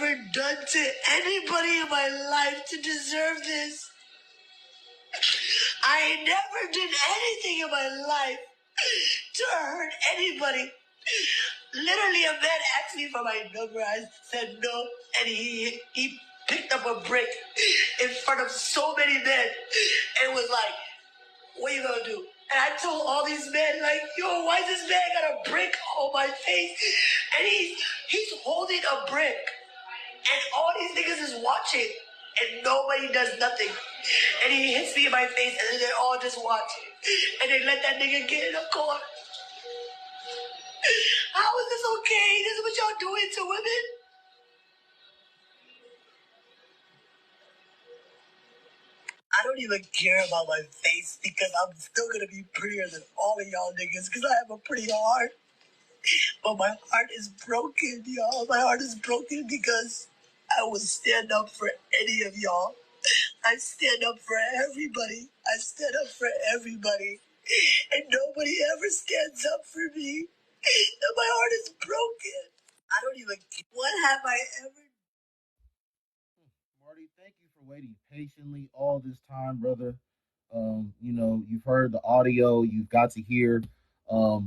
ever done to anybody in my life to deserve this. I never did anything in my life to hurt anybody. Literally, a man asked me for my number. I said no, and he picked up a brick in front of so many men and was like, "What you gonna do?" And I told all these men, like, "Yo, why this man got a brick on my face?" And he's holding a brick, and all these niggas is watching, and nobody does nothing. And he hits me in my face, and then they're all just watching, and they let that nigga get in the corner. How is this okay? This is what y'all doing to women? I don't even care about my face because I'm still gonna be prettier than all of y'all niggas because I have a pretty heart. But my heart is broken, y'all. My heart is broken because I will stand up for any of y'all. I stand up for everybody. I stand up for everybody. And nobody ever stands up for me. And my heart is broken. I don't even care. What have I ever... Marty, thank you for waiting patiently all this time, brother. You've heard the audio. You've got to hear all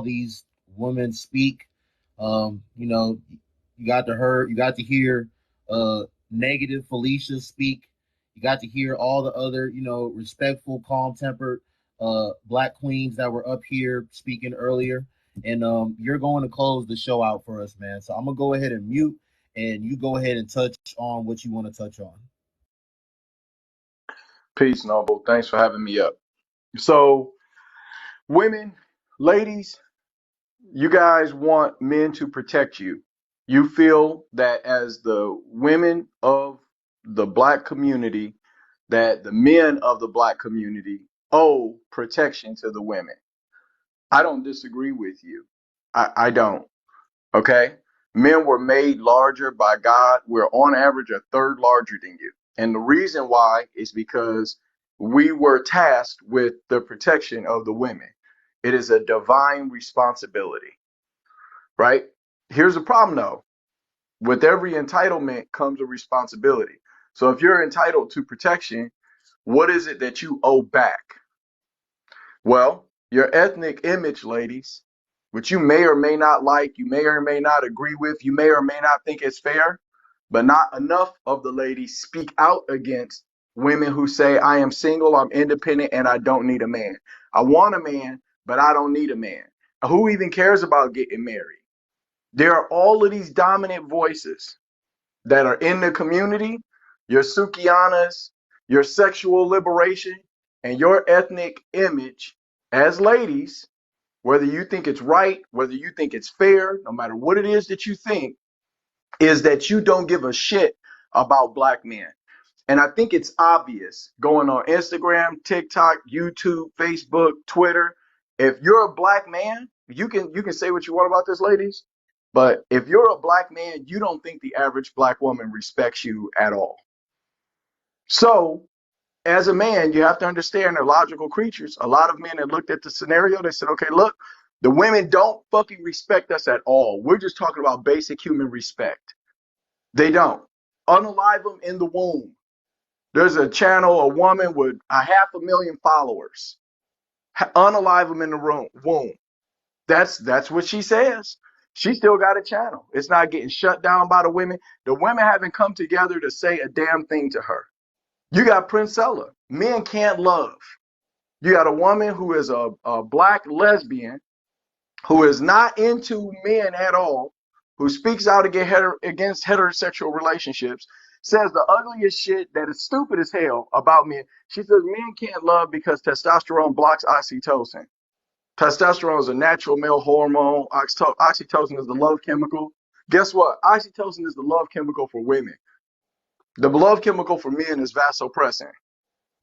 these women speak. You got to hear negative Felicia speak. You got to hear all the other, respectful, calm tempered black queens that were up here speaking earlier. And you're going to close the show out for us, man. So I'm gonna go ahead and mute, and you go ahead and touch on what you want to touch on. Peace, Noble. Thanks for having me up. So, women, ladies, you guys want men to protect you. You feel that as the women of the black community, that the men of the black community owe protection to the women. I don't disagree with you. I don't. Okay? Men were made larger by God. We're on average a third larger than you. And the reason why is because we were tasked with the protection of the women. It is a divine responsibility, right? Here's the problem though. With every entitlement comes a responsibility. So if you're entitled to protection, what is it that you owe back? Well, your ethnic image, ladies, which you may or may not like, you may or may not agree with, you may or may not think it's fair, but not enough of the ladies speak out against women who say, I am single, I'm independent, and I don't need a man. I want a man, but I don't need a man. Who even cares about getting married? There are all of these dominant voices that are in the community, your Sukianas, your sexual liberation, and your ethnic image as ladies, whether you think it's right, whether you think it's fair, no matter what it is that you think, is that you don't give a shit about black men. And I think it's obvious going on Instagram, TikTok, YouTube, Facebook, Twitter. If you're a black man, you can say what you want about this, ladies. But if you're a black man, you don't think the average black woman respects you at all. So as a man, you have to understand they're logical creatures. A lot of men that looked at the scenario, they said, okay, look, the women don't fucking respect us at all. We're just talking about basic human respect. They don't. Unalive them in the womb. There's a channel, a woman with 500,000 followers. Unalive them in the womb. That's what she says. She still got a channel. It's not getting shut down by the women. The women haven't come together to say a damn thing to her. You got Princella. Men can't love. You got a woman who is a black lesbian who is not into men at all, who speaks out against heterosexual relationships, says the ugliest shit that is stupid as hell about men. She says men can't love because testosterone blocks oxytocin. Testosterone is a natural male hormone. Oxytocin is the love chemical. Guess what? Oxytocin is the love chemical for women. The love chemical for men is vasopressin.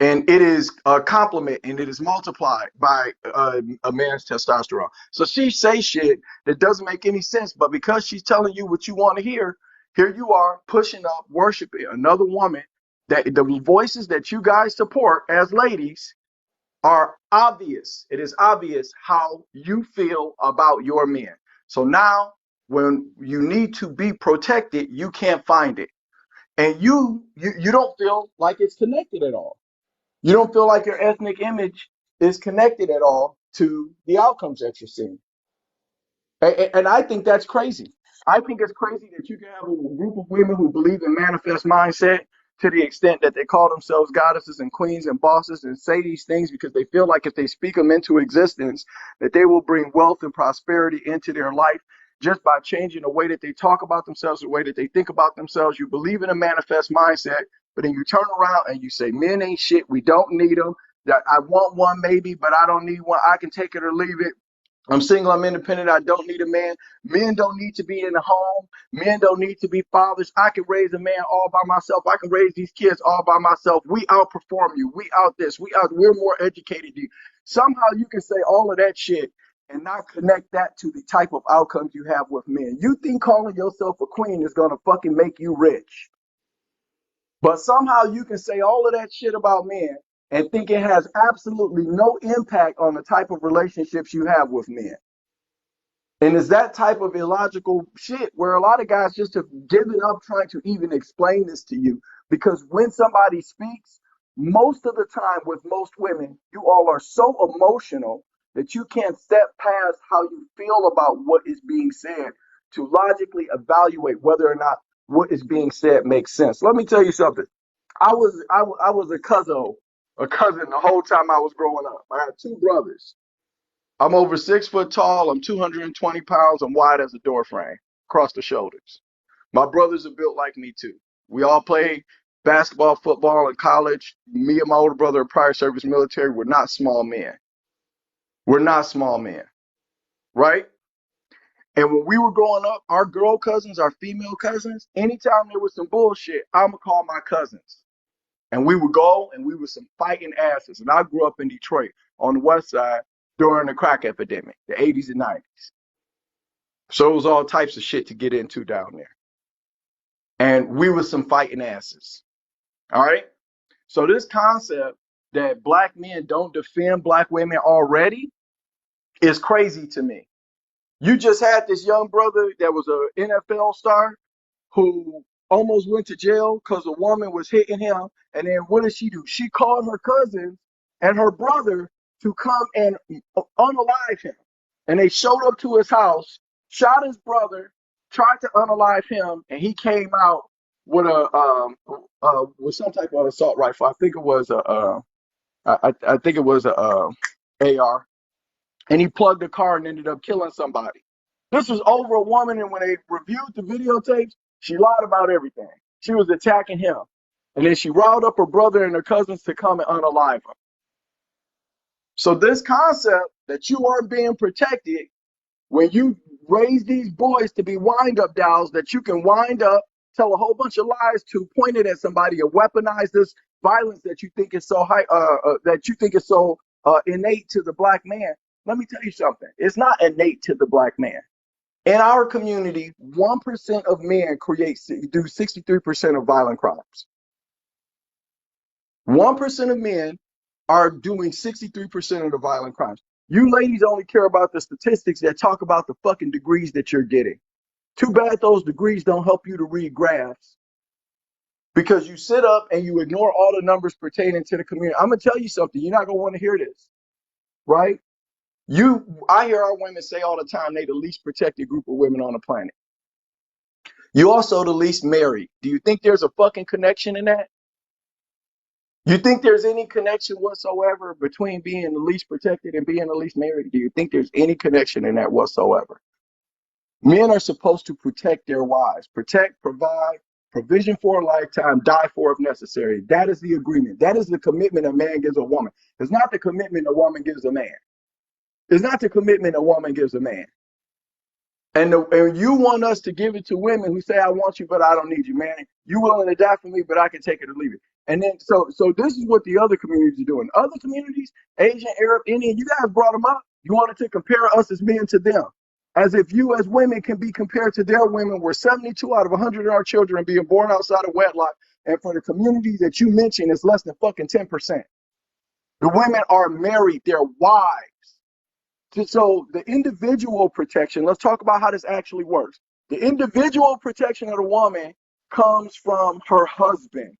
And it is a complement, and it is multiplied by a man's testosterone. So she says shit that doesn't make any sense, but because she's telling you what you want to hear, here you are pushing up, worshiping another woman. That the voices that you guys support as ladies are obvious. It is obvious how you feel about your men. So now when you need to be protected, you can't find it. And you don't feel like it's connected at all. You don't feel like your ethnic image is connected at all to the outcomes that you're seeing. And I think that's crazy. I think it's crazy that you can have a group of women who believe in manifest mindset to the extent that they call themselves goddesses and queens and bosses and say these things because they feel like if they speak them into existence, that they will bring wealth and prosperity into their life just by changing the way that they talk about themselves, the way that they think about themselves. You believe in a manifest mindset, but then you turn around and you say, men ain't shit. We don't need them. That I want one maybe, but I don't need one. I can take it or leave it. I'm single, I'm independent, I don't need a man. Men don't need to be in the home. Men don't need to be fathers. I can raise a man all by myself. I can raise these kids all by myself. We outperform you. We out this. We're more educated than you. Somehow you can say all of that shit and not connect that to the type of outcomes you have with men. You think calling yourself a queen is gonna fucking make you rich. But somehow you can say all of that shit about men and think it has absolutely no impact on the type of relationships you have with men. And it's that type of illogical shit where a lot of guys just have given up trying to even explain this to you. Because when somebody speaks, most of the time with most women, you all are so emotional that you can't step past how you feel about what is being said to logically evaluate whether or not what is being said makes sense. Let me tell you something. I was a cousin the whole time I was growing up. I had two brothers. I'm over 6 foot tall. I'm 220 pounds. I'm wide as a door frame across the shoulders. My brothers are built like me too. We all played basketball, football in college. Me and my older brother are prior service military. We're not small men. We're not small men, right? And when we were growing up, our girl cousins, our female cousins, anytime there was some bullshit, I'ma call my cousins. And we would go and we were some fighting asses. And I grew up in Detroit on the west side during the crack epidemic, the 80s and 90s. So it was all types of shit to get into down there. And we were some fighting asses. All right. So this concept that black men don't defend black women already is crazy to me. You just had this young brother that was an NFL star who almost went to jail because a woman was hitting him. And then what did she do? She called her cousins and her brother to come and unalive him. And they showed up to his house, shot his brother, tried to unalive him, and he came out with with some type of assault rifle. I think it was I think it was a AR. And he plugged the car and ended up killing somebody. This was over a woman, and when they reviewed the videotapes, she lied about everything. She was attacking him. And then she riled up her brother and her cousins to come and unalive him. So this concept that you aren't being protected when you raise these boys to be wind-up dolls that you can wind up, tell a whole bunch of lies to, point it at somebody, and weaponize this violence that you think is so innate to the black man. Let me tell you something. It's not innate to the black man. In our community, 1% of men do 63% of violent crimes. 1% of men are doing 63% of the violent crimes. You ladies only care about the statistics that talk about the fucking degrees that you're getting. Too bad those degrees don't help you to read graphs. Because you sit up and you ignore all the numbers pertaining to the community. I'm going to tell you something. You're not going to want to hear this, right? I hear our women say all the time they the least protected group of women on the planet. You also the least married. Do you think there's a fucking connection in that? You think there's any connection whatsoever between being the least protected and being the least married? Do you think there's any connection in that whatsoever? Men are supposed to protect their wives, protect, provide, provision for a lifetime, die for if necessary. That is the agreement. That is the commitment a man gives a woman. It's not the commitment a woman gives a man. It's not the commitment a woman gives a man. And you want us to give it to women who say, I want you, but I don't need you, man. You willing to die for me, but I can take it or leave it. And then, so this is what the other communities are doing. Other communities, Asian, Arab, Indian, you guys brought them up. You wanted to compare us as men to them. As if you as women can be compared to their women, where 72 out of 100 of our children are being born outside of wedlock. And for the communities that you mentioned, it's less than fucking 10%. The women are married, they're wives. So the individual protection, let's talk about how this actually works. The individual protection of the woman comes from her husband.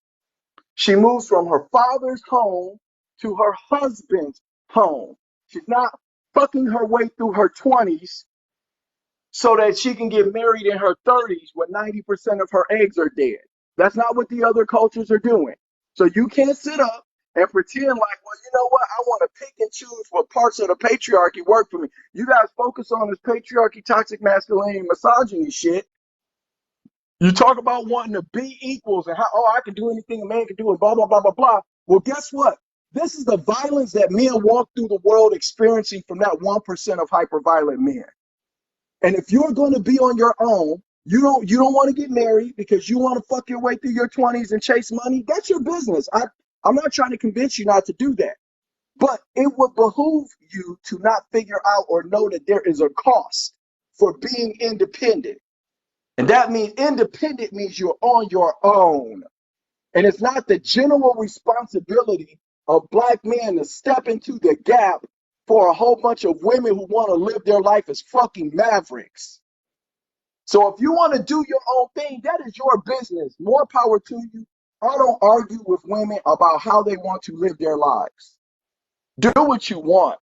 She moves from her father's home to her husband's home. She's not fucking her way through her 20s so that she can get married in her 30s when 90% of her eggs are dead. That's not what the other cultures are doing. So you can't sit up and pretend like, well, you know what? I want to pick and choose what parts of the patriarchy work for me. You guys focus on this patriarchy, toxic masculinity, misogyny shit. You talk about wanting to be equals and how, oh, I can do anything a man can do and blah, blah, blah, blah, blah. Well, guess what? This is the violence that men walk through the world experiencing from that 1% of hyperviolent men. And if you're going to be on your own, you don't want to get married because you want to fuck your way through your 20s and chase money. That's your business. I'm not trying to convince you not to do that. But it would behoove you to not figure out or know that there is a cost for being independent. And that means independent means you're on your own. And it's not the general responsibility of black men to step into the gap for a whole bunch of women who want to live their life as fucking mavericks. So if you want to do your own thing, that is your business. More power to you. I don't argue with women about how they want to live their lives. Do what you want.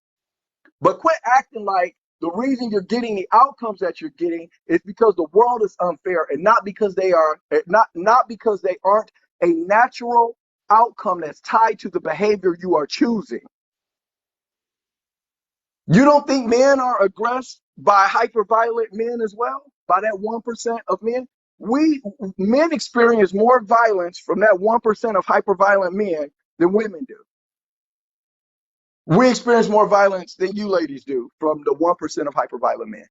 But quit acting like the reason you're getting the outcomes that you're getting is because the world is unfair and not because they are not because they aren't a natural outcome that's tied to the behavior you are choosing. You don't think men are aggressed by hyperviolent men as well? By that 1% of men? Men experience more violence from that 1% of hyperviolent men than women do. We experience more violence than you ladies do from the 1% of hyperviolent men.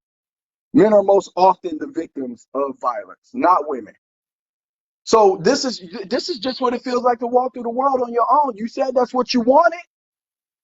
Men are most often the victims of violence, not women. So this is just what it feels like to walk through the world on your own. You said that's what you wanted.